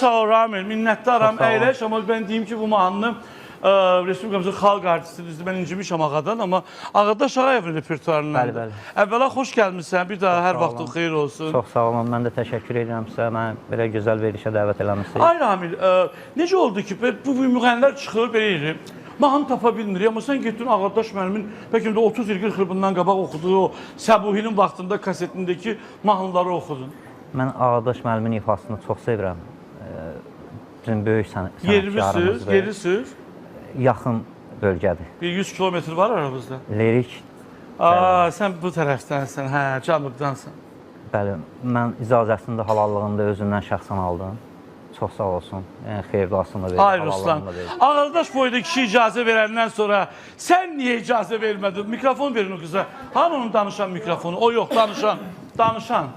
sağ ol Ramil, minnətdaram, Çox sağ ol. əyləş. Amma ben deyim ki, bu mahnını Respublikamızın xalq artistidir. Mən incimişəm Ağadan, amma Ağada Şağayevin repertuarından. Bəli, bəli. Əvvəla xoş gəlmişsən, bir daha hər sağ vaxtın olun. xeyir olsun. Çox sağ olun, mən də təşəkkür edirəm sizə. Mən belə gözəl verilişə dəvət eləmişsiniz. Ay Ramil, necə oldu ki, bu müğənilər çıxır, belə yeri, mahnı tapa bilmir. Amma sən getdin Ağadaş müəllimin, bəlkə də 30 il 40 il bundan qabaq oxuduğu o Səbuhinin vaxtında kasetindəki mahnıları oxudun. Mən Ağadaş müəllimin ifasını çox sevirəm. Bizim böyük sənətkarımızdır. Yerisiz? Yaxın bölgədir. Bir 100 kilometr var aramızda. Lirik. Sən bu tərəfdənsən, hə, Canlıqdansan. Bəli, mən icazəsini də halallığını da özündən şəxsən aldım. Çox sağ olsun. Yəni xeyir duasını da verdim. Ay Ruslan, Ağadaş boyda kişi icazə verəndən sonra sən niyə icazə vermədin? Mikrofon verin o qıza. Hanı onun danışan mikrofonu? O yox, danışan.